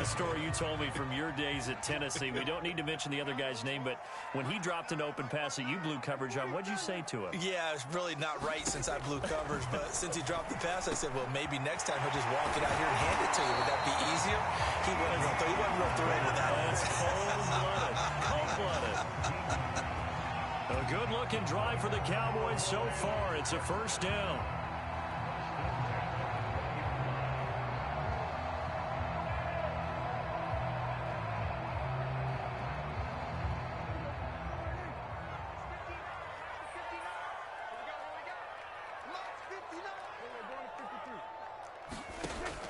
story you told me from your days at Tennessee. We don't need to mention the other guy's name, but when he dropped an open pass that you blew coverage on, what'd you say to him? Yeah, it's really not right since I blew coverage, but since he dropped the pass, I said, well, maybe next time he'll just walk it out here and hand it to you. Would that be easier? He wasn't real thrilled with that. That's cold-blooded. Cold-blooded. A good-looking drive for the Cowboys so far. It's a first down.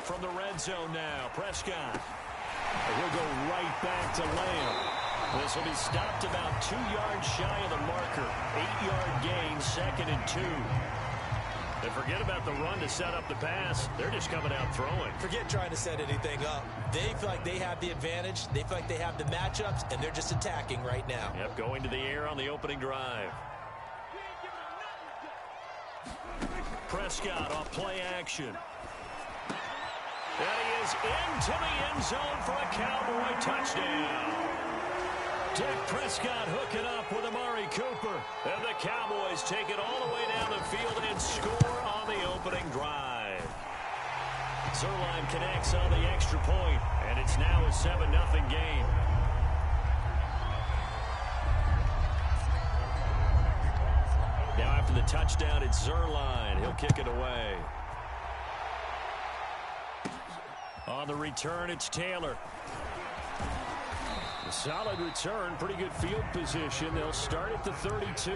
From the red zone now, Prescott. He'll go right back to Lamb. This will be stopped about 2 yards shy of the marker. 8-yard gain, 2nd and 2. And forget about the run to set up the pass. They're just coming out throwing. Forget trying to set anything up. They feel like they have the advantage. They feel like they have the matchups, and they're just attacking right now. Yep, going to the air on the opening drive. Prescott off play action. And he is into the end zone for a Cowboy touchdown. Dak Prescott hooking up with Amari Cooper. And the Cowboys take it all the way down the field and score on the opening drive. Zuerlein connects on the extra point, and it's now a 7-0 game. Now after the touchdown, it's Zuerlein. He'll kick it away. On the return, it's Taylor. A solid return, pretty good field position. They'll start at the 32.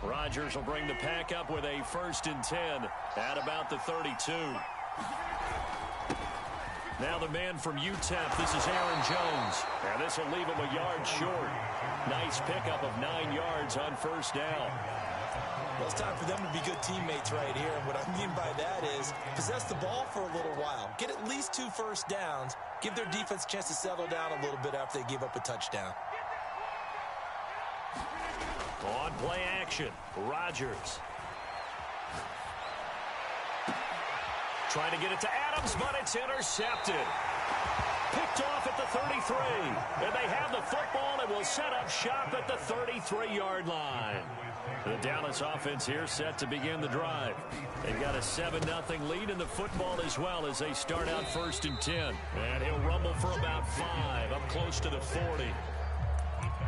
Rodgers will bring the pack up with a 1st and 10 at about the 32. Now the man from UTEP, this is Aaron Jones. And this will leave him a yard short. Nice pickup of 9 yards on 1st down. Well, it's time for them to be good teammates right here. And what I mean by that is possess the ball for a little while. Get at least 2 first downs. Give their defense a chance to settle down a little bit after they give up a touchdown. On play action, Rodgers. Trying to get it to Adams, but it's intercepted. Picked off at the 33. And they have the football and will set up shop at the 33-yard line. The Dallas offense here set to begin the drive. They've got a 7-0 lead in the football as well as they start out 1st and 10. And he'll rumble for about 5, up close to the 40.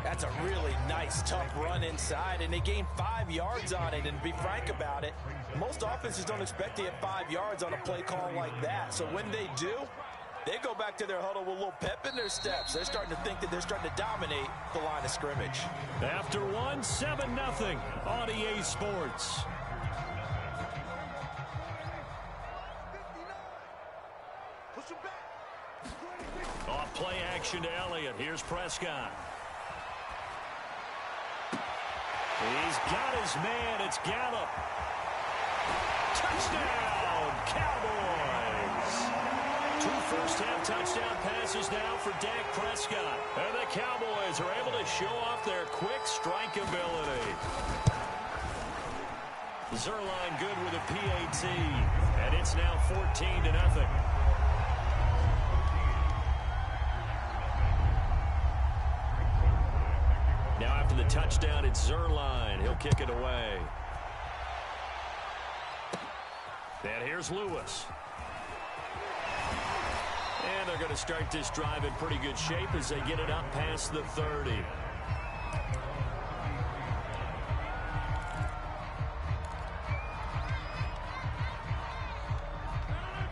That's a really nice, tough run inside, and they gained 5 yards on it. And to be frank about it, most offenses don't expect to get 5 yards on a play call like that. So when they do, they go back to their huddle with a little pep in their steps. They're starting to think that they're starting to dominate the line of scrimmage. After 7-0 on EA Sports. Off play action to Elliott. Here's Prescott. He's got his man. It's Gallup. Touchdown, Cowboys. 2 first-half touchdown passes now for Dak Prescott. And the Cowboys are able to show off their quick strike ability. Zuerlein good with a PAT. And it's now 14-0. Now after the touchdown, it's Zuerlein. He'll kick it away. And here's Lewis. And they're going to start this drive in pretty good shape as they get it up past the 30.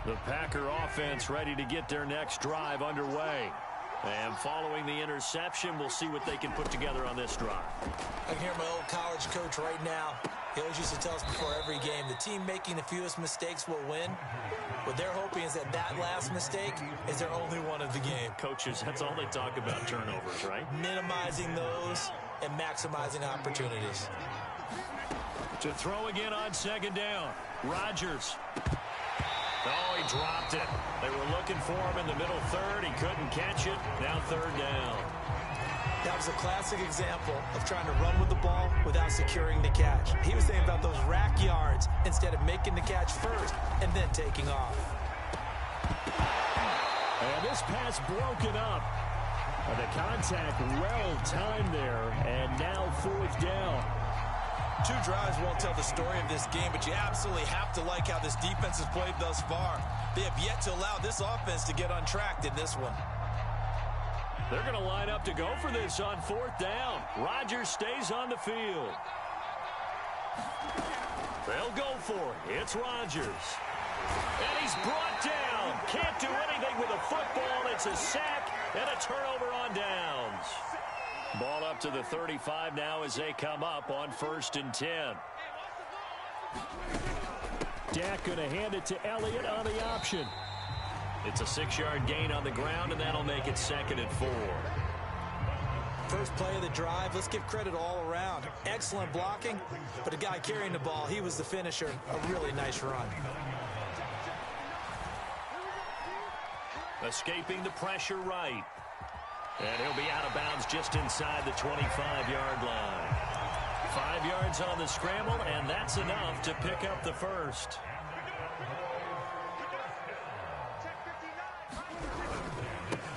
The Packer offense ready to get their next drive underway. And following the interception, we'll see what they can put together on this drive. I can hear my old college coach right now. He always used to tell us before every game, the team making the fewest mistakes will win. What they're hoping is that that last mistake is their only one of the game. Coaches, that's all they talk about, turnovers, right? Minimizing those and maximizing opportunities. To throw again on 2nd down. Rodgers. Oh, he dropped it. They were looking looking for him in the middle third. He couldn't catch it. Now third down. That was a classic example of trying to run with the ball without securing the catch. He was thinking about those rack yards instead of making the catch first and then taking off. And this pass broken up. The contact well timed there, and now fourth down. Two drives won't tell the story of this game, but you absolutely have to like how this defense has played thus far. They have yet to allow this offense to get untracked in this one. They're going to line up to go for this on fourth down. Rodgers stays on the field. They'll go for it. It's Rodgers. And he's brought down. Can't do anything with the football. It's a sack and a turnover on downs. Ball up to the 35 now as they come up on 1st and 10. Dak going to hand it to Elliott on the option. It's a 6-yard gain on the ground, and that'll make it 2nd and 4. First play of the drive, let's give credit all around. Excellent blocking, but the guy carrying the ball, he was the finisher. A really nice run. Escaping the pressure right. And he'll be out of bounds just inside the 25-yard line. 5 yards on the scramble, and that's enough to pick up the first.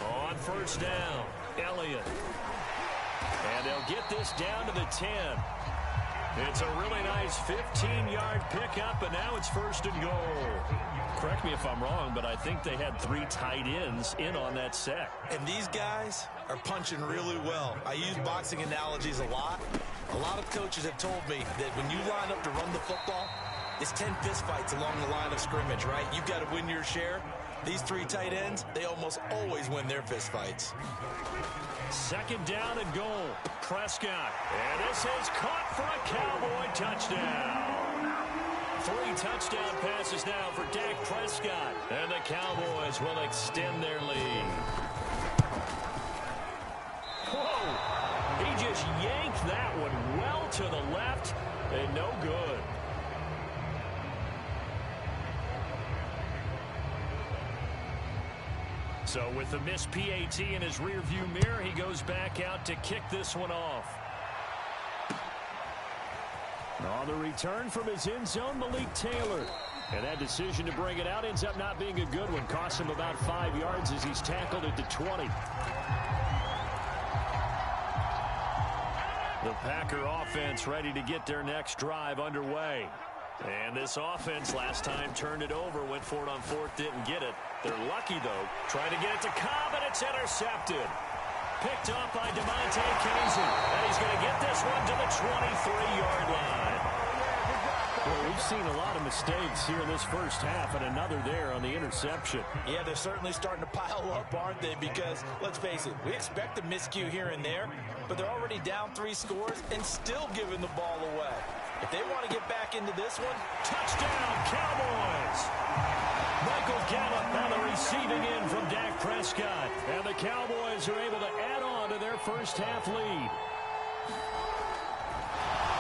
On first down, Elliott. And they'll get this down to the 10. It's a really nice 15-yard pickup, and now it's 1st and goal. Correct me if I'm wrong, but I think they had 3 tight ends in on that set. And these guys are punching really well. I use boxing analogies a lot. A lot of coaches have told me that when you line up to run the football, it's 10 fistfights along the line of scrimmage, right? You've got to win your share. These 3 tight ends, they almost always win their fistfights. 2nd down and goal. Prescott. And this is caught for a Cowboy touchdown. 3 touchdown passes now for Dak Prescott. And the Cowboys will extend their lead. Whoa! He just yanked that one well to the left and no good. So with the missed PAT in his rearview mirror, he goes back out to kick this one off. On the return from his end zone, Malik Taylor. And that decision to bring it out ends up not being a good one. Costs him about 5 yards as he's tackled at the 20. The Packer offense ready to get their next drive underway. And this offense last time turned it over, went for it on 4th, didn't get it. They're lucky, though. Trying to get it to Cobb, and it's intercepted. Picked off by DeMonte Casey. And he's going to get this one to the 23-yard line. Well, we've seen a lot of mistakes here in this first half, and another there on the interception. Yeah, they're certainly starting to pile up, aren't they? Because, let's face it, we expect a miscue here and there, but they're already down 3 scores and still giving the ball away. If they want to get back into this one, touchdown, Cowboys! Michael Gallup on the receiving end from Dak Prescott. And the Cowboys are able to add on to their first half lead.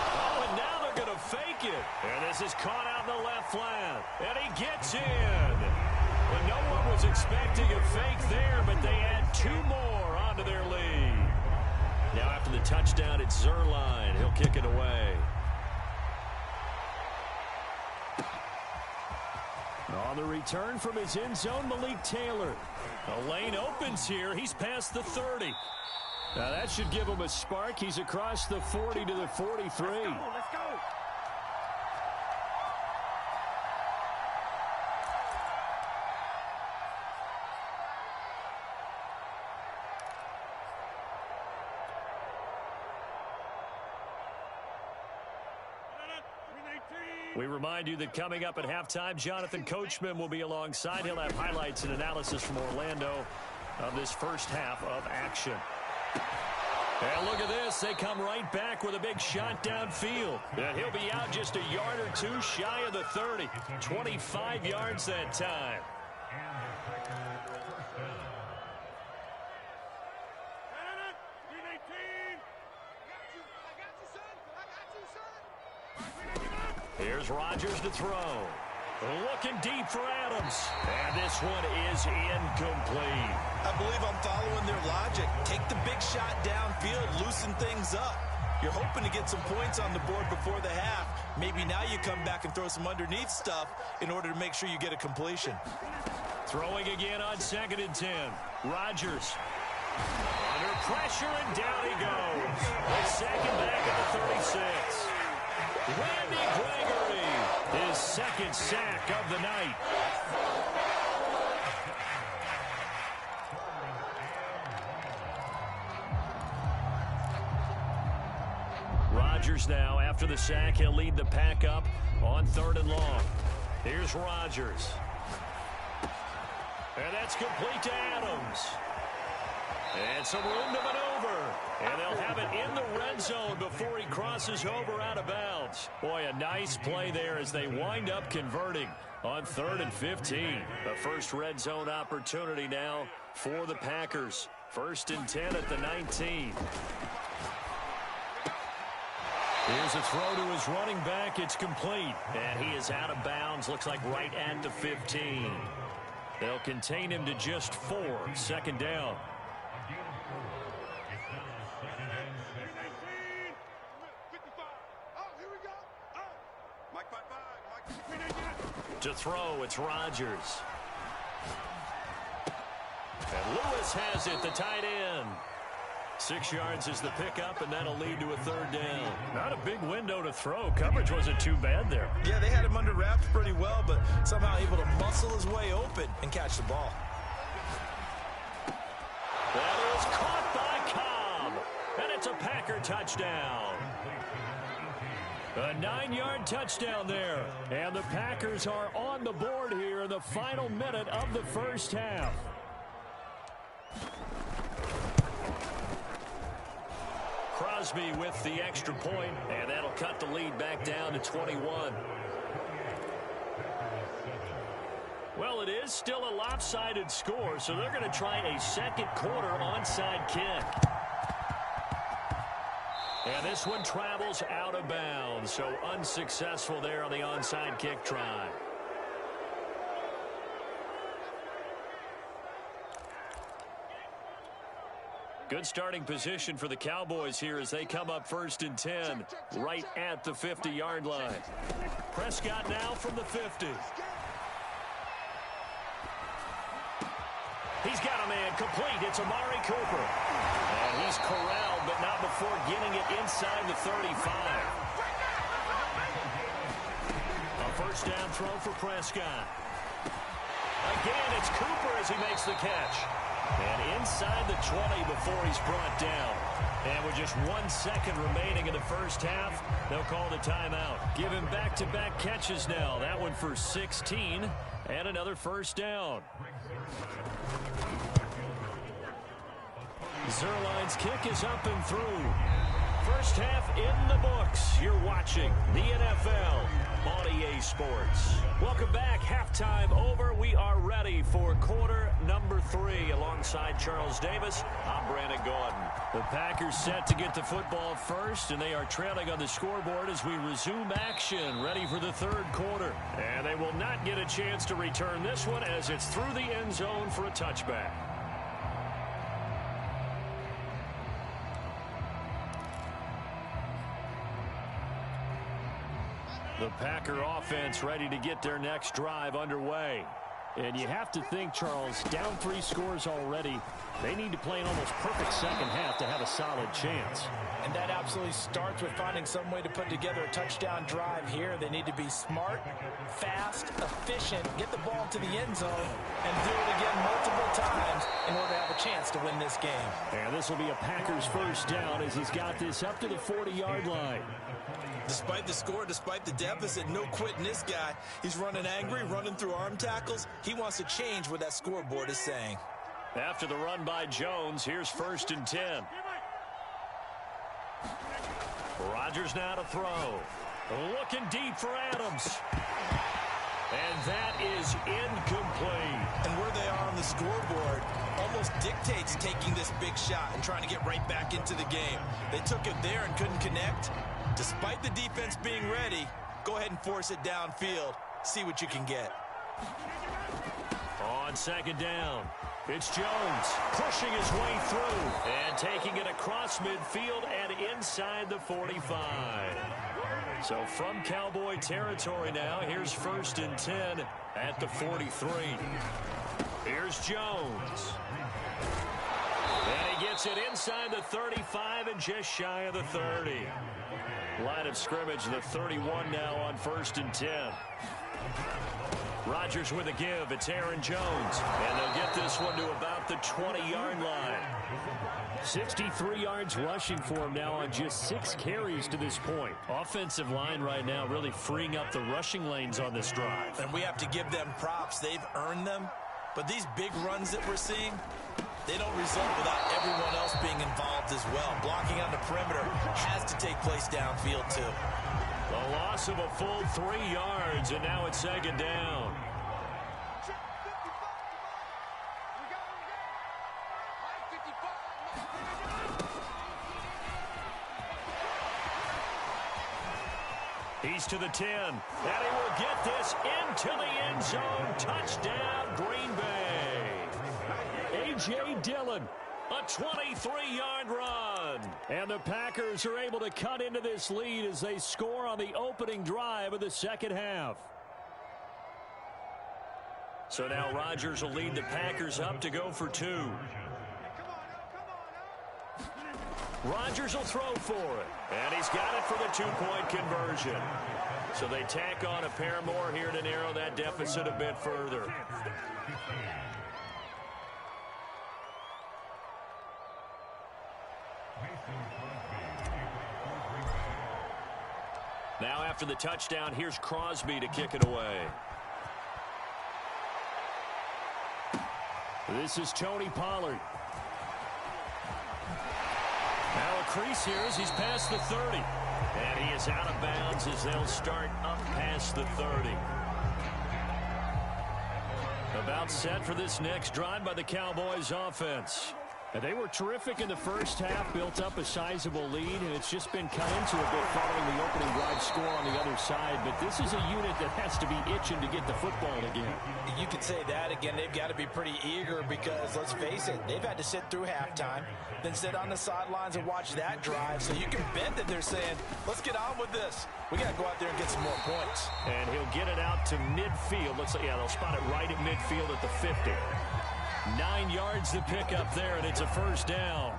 Oh, and now they're going to fake it. And this is caught out in the left flat. And he gets in. Well, no one was expecting a fake there, but they add 2 more onto their lead. Now after the touchdown, it's Zuerlein. He'll kick it away. On the return from his end zone, Malik Taylor. The lane opens here. He's past the 30. Now that should give him a spark. He's across the 40 to the 43. Let's go. We remind you that coming up at halftime, Jonathan Coachman will be alongside. He'll have highlights and analysis from Orlando of this first half of action. And look at this. They come right back with a big shot downfield. And he'll be out just a yard or 2 shy of the 30. 25 yards that time. Here's Rodgers to throw. Looking deep for Adams. And this one is incomplete. I believe I'm following their logic. Take the big shot downfield, loosen things up. You're hoping to get some points on the board before the half. Maybe now you come back and throw some underneath stuff in order to make sure you get a completion. Throwing again on 2nd and 10. Rodgers. Under pressure, and down he goes. The second back at the 36. Randy Gregory, his second sack of the night. Rodgers now, after the sack, he'll lead the pack up on 3rd and long. Here's Rodgers. And that's complete to Adams. And some room to maneuver. And they'll have it in the red zone before he crosses over out of bounds. Boy, a nice play there as they wind up converting on 3rd and 15. The first red zone opportunity now for the Packers. 1st and 10 at the 19. Here's a throw to his running back. It's complete. And he is out of bounds. Looks like right at the 15. They'll contain him to just 4. 2nd down. To throw, it's Rodgers. And Lewis has it, the tight end. 6 yards is the pickup, and that'll lead to a 3rd down. Not a big window to throw. Coverage wasn't too bad there. Yeah, they had him under wraps pretty well, but somehow able to muscle his way open and catch the ball. That is caught by Cobb, and it's a Packer touchdown. A 9-yard touchdown there, and the Packers are on the board here in the final minute of the first half. Crosby with the extra point, and that'll cut the lead back down to 21. Well, it is still a lopsided score, so they're going to try a second quarter onside kick. And this one travels out of bounds, so unsuccessful there on the onside kick try. Good starting position for the Cowboys here as they come up 1st and 10, right at the 50-yard line. Prescott now from the 50. He's got a man complete. It's Amari Cooper. And he's corralled, but not before getting it inside the 35. A 1st down throw for Prescott. Again, it's Cooper as he makes the catch. And inside the 20 before he's brought down. And with just 1 second remaining in the first half, they'll call the timeout. Give him back-to-back catches now. That one for 16 and another 1st down. Zerline's kick is up and through. First half in the books. You're watching the NFL on EA Sports. Welcome back. Halftime over. We are ready for quarter number 3. Alongside Charles Davis, I'm Brandon Gordon. The Packers set to get the football first, and they are trailing on the scoreboard as we resume action, ready for the 3rd quarter. And they will not get a chance to return this one as it's through the end zone for a touchback. The Packer offense ready to get their next drive underway. And you have to think, Charles, down 3 scores already. They need to play an almost perfect second half to have a solid chance. And that absolutely starts with finding some way to put together a touchdown drive here. They need to be smart, fast, efficient, get the ball to the end zone, and do it again multiple times in order to have a chance to win this game. And this will be a Packers 1st down as he's got this up to the 40-yard line. Despite the score, despite the deficit, no quitting this guy. He's running angry, running through arm tackles. He wants to change what that scoreboard is saying. After the run by Jones, here's 1st and 10. Rodgers now to throw. Looking deep for Adams. And that is incomplete. And where they are on the scoreboard almost dictates taking this big shot and trying to get right back into the game. They took it there and couldn't connect. Despite the defense being ready, go ahead and force it downfield. see what you can get. On second down, it's Jones pushing his way through and taking it across midfield and inside the 45. So from Cowboy territory now, here's 1st and 10 at the 43. Here's Jones. And he gets it inside the 35 and just shy of the 30. Line of scrimmage, the 31 now on 1st and 10. Rodgers with a give. It's Aaron Jones. And they'll get this one to about the 20-yard line. 63 yards rushing for him now on just 6 carries to this point. Offensive line right now really freeing up the rushing lanes on this drive. And we have to give them props. They've earned them. But these big runs that we're seeing, they don't result without everyone else being involved as well. Blocking on the perimeter has to take place downfield too. The loss of a full 3 yards, and now it's second down. He's to the 10, and he will get this into the end zone. Touchdown, Green Bay. A.J. Dillon, a 23-yard run. And the Packers are able to cut into this lead as they score on the opening drive of the second half. So now Rodgers will lead the Packers up to go for 2. Rodgers will throw for it, and he's got it for the 2-point conversion. So they tack on a pair more here to narrow that deficit a bit further. Now after the touchdown, here's Crosby to kick it away. This is Tony Pollard. Now a crease here as he's past the 30. And he is out of bounds as they'll start up past the 30. About set for this next drive by the Cowboys offense. And they were terrific in the first half, built up a sizable lead, and it's just been cut into a bit following the opening drive score on the other side. But this is a unit that has to be itching to get the football again. You could say that again. They've got to be pretty eager because, let's face it, they've had to sit through halftime, then sit on the sidelines and watch that drive. So you can bet that they're saying, let's get on with this. We got to go out there and get some more points. And he'll get it out to midfield. Looks like, yeah, they'll spot it right at midfield at the 50. 9 yards to pick up there, and it's a first down.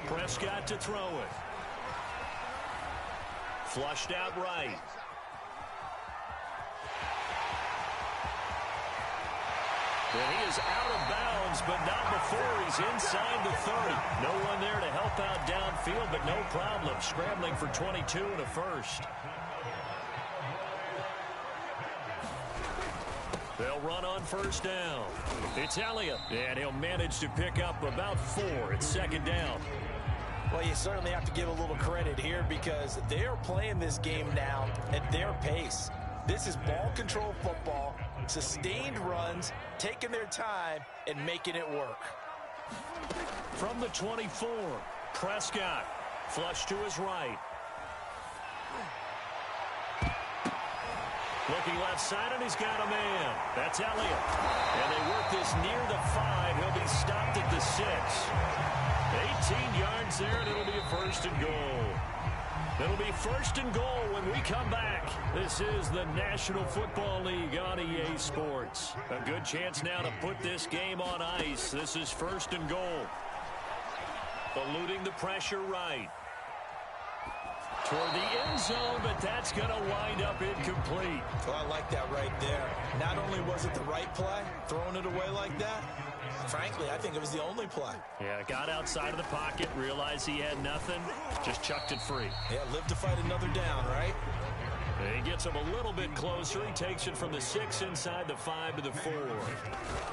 Prescott to throw it. Flushed out right. And he is out of bounds, but not before he's inside the 30. No one there to help out downfield, but no problem. Scrambling for 22 and a first. They'll run on first down. It's Elliott, and he'll manage to pick up about 4. It's second down. Well, you certainly have to give a little credit here because they are playing this game now at their pace. This is ball control football, sustained runs, taking their time, and making it work. From the 24, Prescott, flush to his right. Looking left side, and he's got a man. That's Elliott. And they work this near the 5. He'll be stopped at the 6. 18 yards there, and it'll be a first and goal. It'll be first and goal when we come back. This is the National Football League on EA Sports. A good chance now to put this game on ice. This is first and goal. Eluding the pressure right. Toward the end zone, but that's going to wind up incomplete. Well, I like that right there. Not only was it the right play, throwing it away like that, frankly, I think it was the only play. Yeah, got outside of the pocket, realized he had nothing, just chucked it free. Yeah, live to fight another down, right? And he gets him a little bit closer. He takes it from the 6 inside the 5 to the 4.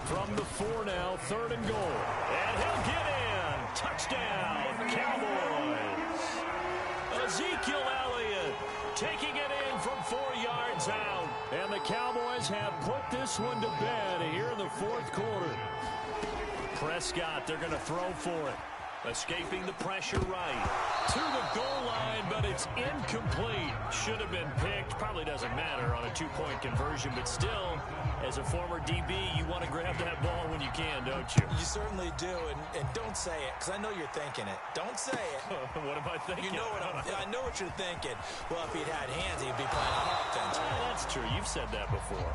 From the 4 now, third and goal. And he'll get in. Touchdown, Cowboys. Ezekiel Elliott taking it in from 4 yards out. And the Cowboys have put this one to bed here in the fourth quarter. Prescott, they're going to throw for it. Escaping the pressure right. To the goal line, but it's incomplete. Should have been picked. Probably doesn't matter on a two-point conversion, but still, as a former DB, you want to grab that ball when you can, don't you? You certainly do, and don't say it, because I know you're thinking it. Don't say it. What am I thinking? You know I know what you're thinking. Well, if he'd had hands, he'd be playing on offense. Yeah, that's true. You've said that before.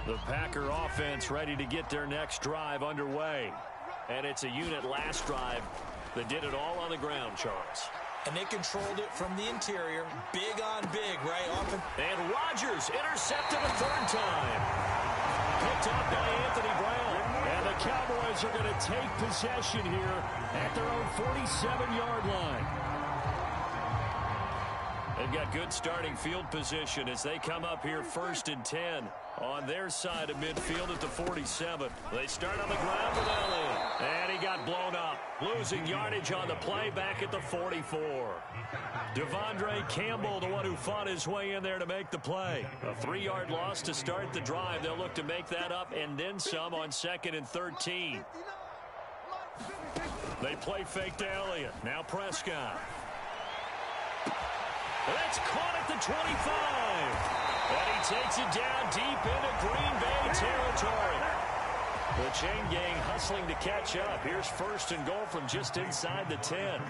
The Packer offense ready to get their next drive underway. And it's a unit last drive that did it all on the ground, Charles. And they controlled it from the interior. Big on big, right? And Rodgers intercepted a third time. Picked up by Anthony Brown. And the Cowboys are going to take possession here at their own 47-yard line. They've got good starting field position as they come up here 1st and 10 on their side of midfield at the 47. They start on the ground with Elliott. And he got blown up. Losing yardage on the play back at the 44. Devondre Campbell, the one who fought his way in there to make the play. A 3-yard loss to start the drive. They'll look to make that up and then some on 2nd and 13. They play fake to Elliott. Now Prescott. That's caught at the 25. And he takes it down deep into Green Bay territory. The chain gang hustling to catch up. Here's 1st and goal from just inside the 10.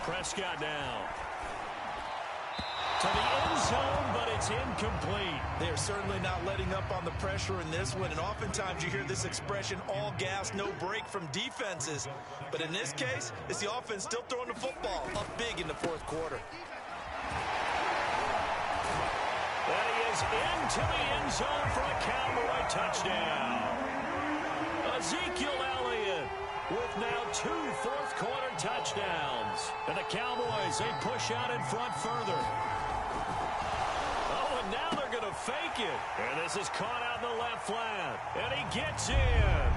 Prescott now. To the end zone, but it's incomplete. They're certainly not letting up on the pressure in this one. And oftentimes you hear this expression, all gas, no break from defenses. But in this case, it's the offense still throwing the football up big in the 4th quarter. And he is into the end zone for a Cowboy touchdown. Ezekiel Elliott with now 2 fourth-quarter touchdowns. And the Cowboys, they push out in front further. Oh, and now they're going to fake it. And this is caught out in the left flat. And he gets in.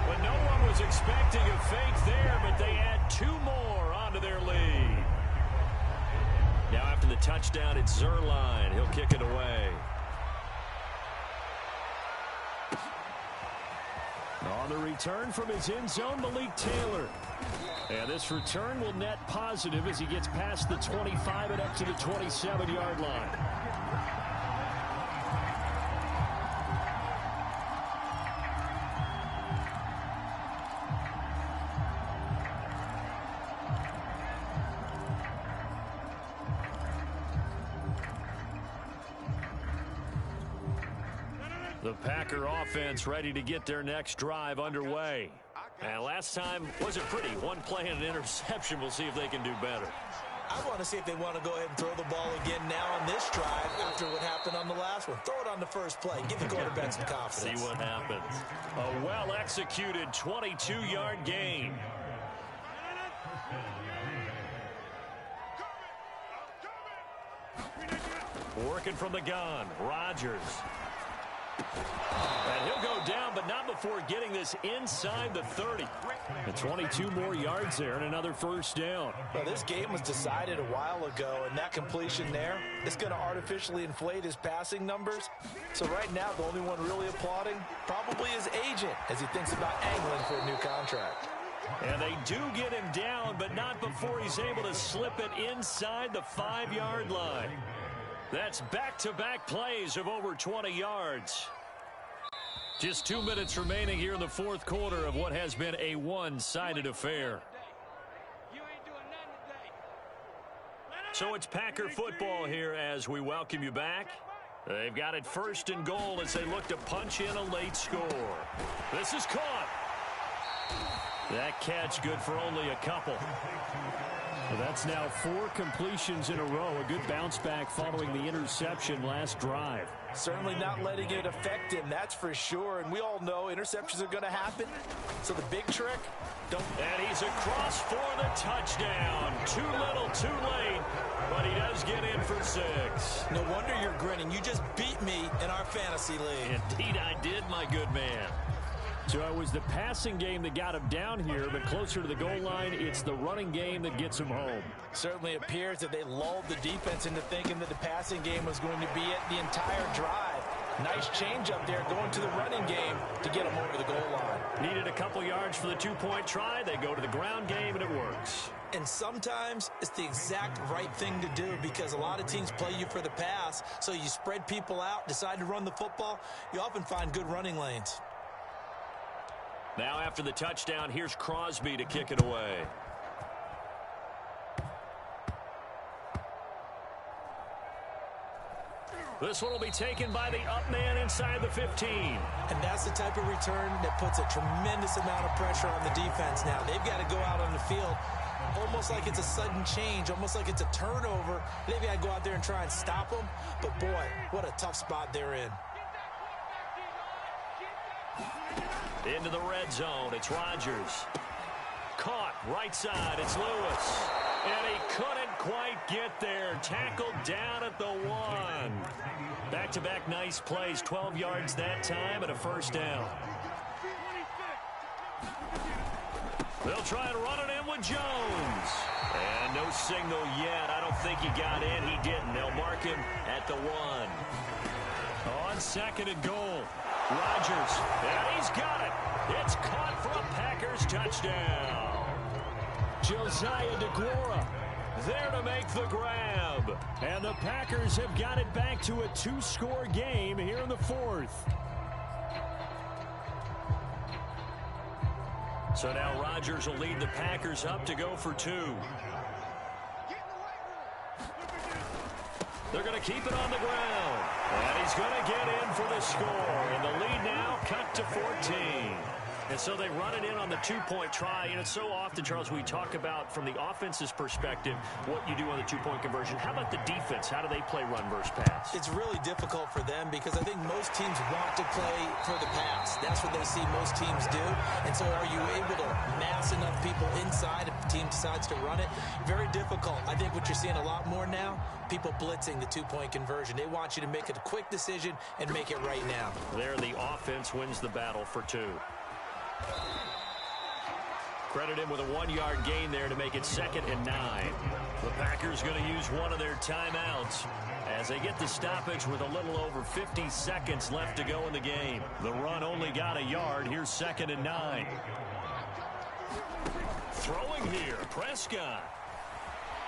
But no one was expecting a fake there, but they add 2 more onto their lead. Now after the touchdown, it's Zuerlein. He'll kick it away. On the return from his end zone, Malik Taylor. And this return will net positive as he gets past the 25 and up to the 27-yard line. The Packer offense ready to get their next drive underway. And last time wasn't pretty. 1 play and an interception. We'll see if they can do better. I want to see if they want to go ahead and throw the ball again now on this drive after what happened on the last one. Throw it on the first play. Give the quarterback some confidence. See what happens. A well-executed 22-yard gain. Working from the gun, Rodgers. And he'll go down, but not before getting this inside the 30. And 22 more yards there and another first down. Well, this game was decided a while ago, and that completion there is going to artificially inflate his passing numbers. So right now, the only one really applauding probably his agent as he thinks about angling for a new contract. And they do get him down, but not before he's able to slip it inside the 5-yard line. That's back-to-back plays of over 20 yards. Just 2 minutes remaining here in the 4th quarter of what has been a one-sided affair. So it's Packer football here as we welcome you back. They've got it 1st and goal as they look to punch in a late score. This is caught. That catch good for only a couple. Well, that's now 4 completions in a row. A good bounce back following the interception last drive. Certainly not letting it affect him, that's for sure. And we all know interceptions are going to happen. So the big trick, don't... And he's across for the touchdown. Too little, too late. But he does get in for 6. No wonder you're grinning. You just beat me in our fantasy league. Indeed I did, my good man. So it was the passing game that got him down here, but closer to the goal line, it's the running game that gets him home. Certainly appears that they lulled the defense into thinking that the passing game was going to be it the entire drive. Nice change up there going to the running game to get him over the goal line. Needed a couple yards for the two-point try. They go to the ground game, and it works. And sometimes it's the exact right thing to do because a lot of teams play you for the pass, so you spread people out, decide to run the football. You often find good running lanes. Now after the touchdown, here's Crosby to kick it away. This one will be taken by the up man inside the 15. And that's the type of return that puts a tremendous amount of pressure on the defense now. They've got to go out on the field almost like it's a sudden change, almost like it's a turnover. They've got to go out there and try and stop them. But, boy, what a tough spot they're in. Into the red zone, it's Rodgers. Caught, right side, it's Lewis. And he couldn't quite get there. Tackled down at the 1. Back-to-back nice plays, 12 yards that time and a first down. They'll try and run it in with Jones. And no signal yet. I don't think he got in. He didn't. They'll mark him at the 1. On second and goal. Rodgers, and he's got it. It's caught for a Packers touchdown. Josiah DeGuara there to make the grab. And the Packers have got it back to a 2-score game here in the 4th. So now Rodgers will lead the Packers up to go for 2. They're going to keep it on the ground. And he's going to get in for the score. And the lead now cut to 14. And so they run it in on the 2-point try. And it's so often, Charles, we talk about from the offense's perspective what you do on the 2-point conversion. How about the defense? How do they play run versus pass? It's really difficult for them because I think most teams want to play for the pass. That's what they see most teams do. And so are you able to mass enough people inside if the team decides to run it? Very difficult. I think what you're seeing a lot more now, people blitzing the 2-point conversion. They want you to make a quick decision and make it right now. There, the offense wins the battle for 2. Credit him with a 1-yard gain there to make it 2nd and 9. The Packers going to use one of their timeouts as they get the stoppage with a little over 50 seconds left to go in the game. The run only got a yard. Here's 2nd and 9. Throwing here, Prescott.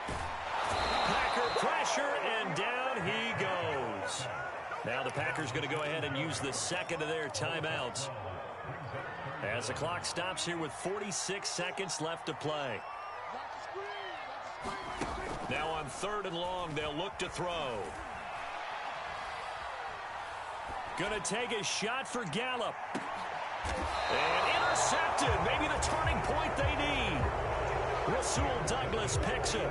Packer pressure, and down he goes. Now the Packers going to go ahead and use the second of their timeouts as the clock stops here with 46 seconds left to play. Now on 3rd and long, they'll look to throw. Going to take a shot for Gallup. And intercepted. Maybe the turning point they need. Rasul Douglas picks it.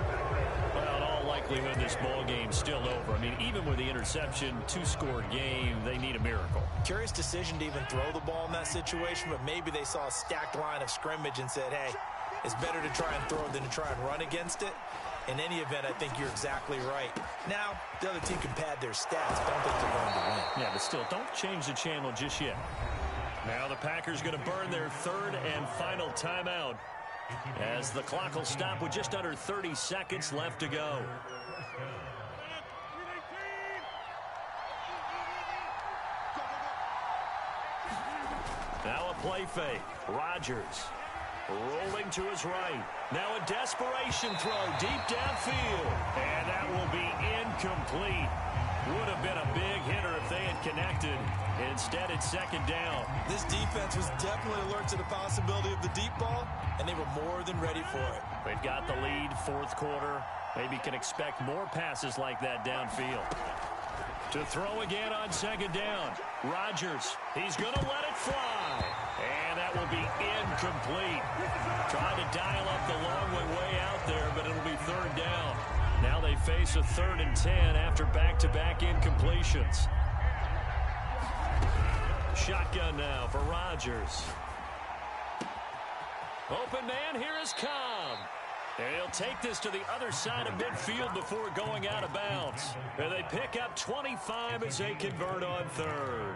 Well, in all likelihood, this ball game's still over. I mean, even with the interception, 2-score game, they need a miracle. Curious decision to even throw the ball in that situation, but maybe they saw a stacked line of scrimmage and said, hey, it's better to try and throw than to try and run against it. In any event, I think you're exactly right. Now, the other team can pad their stats, but I don't think they're going to win. Yeah, but still, don't change the channel just yet. Now the Packers going to burn their 3rd and final timeout as the clock will stop with just under 30 seconds left to go. Now a play fake. Rodgers rolling to his right. Now a desperation throw deep downfield. And that will be incomplete. Would have been a big hitter if they had connected. Instead, it's 2nd down. This defense was definitely alert to the possibility of the deep ball, and they were more than ready for it. They've got the lead, 4th quarter. Maybe can expect more passes like that downfield. To throw again on 2nd down. Rodgers, he's going to let it fly. And that will be incomplete. Trying to dial up the long way out there, but it'll be 3rd down. Now they face a 3rd and 10 after back-to-back incompletions. Shotgun now for Rodgers. Open man, here is Cobb. And he'll take this to the other side of midfield before going out of bounds. And they pick up 25 as they convert on 3rd.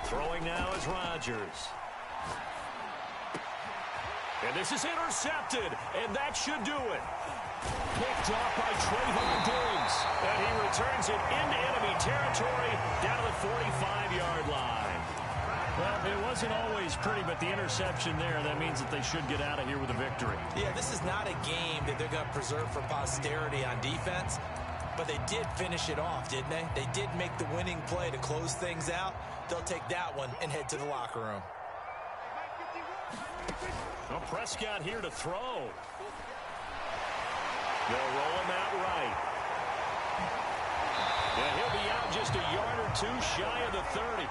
Throwing now is Rodgers. And this is intercepted, and that should do it. Picked off by Trayvon Diggs. And he returns it into enemy territory down to the 45-yard line. Well, it wasn't always pretty, but the interception there, that means that they should get out of here with a victory. Yeah, this is not a game that they're going to preserve for posterity on defense, but they did finish it off, didn't they? They did make the winning play to close things out. They'll take that one and head to the locker room. Well, Prescott here to throw. They'll roll him out right. And he'll be out just a yard or two shy of the 30.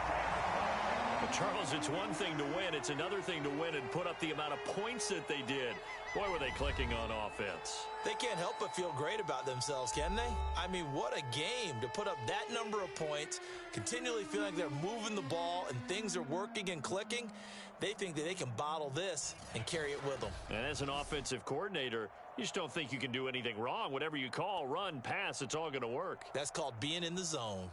But Charles, it's one thing to win. It's another thing to win and put up the amount of points that they did. Boy, were they clicking on offense. They can't help but feel great about themselves, can they? I mean, what a game to put up that number of points, continually feeling like they're moving the ball and things are working and clicking. They think that they can bottle this and carry it with them. And as an offensive coordinator, you just don't think you can do anything wrong. Whatever you call, run, pass, it's all going to work. That's called being in the zone.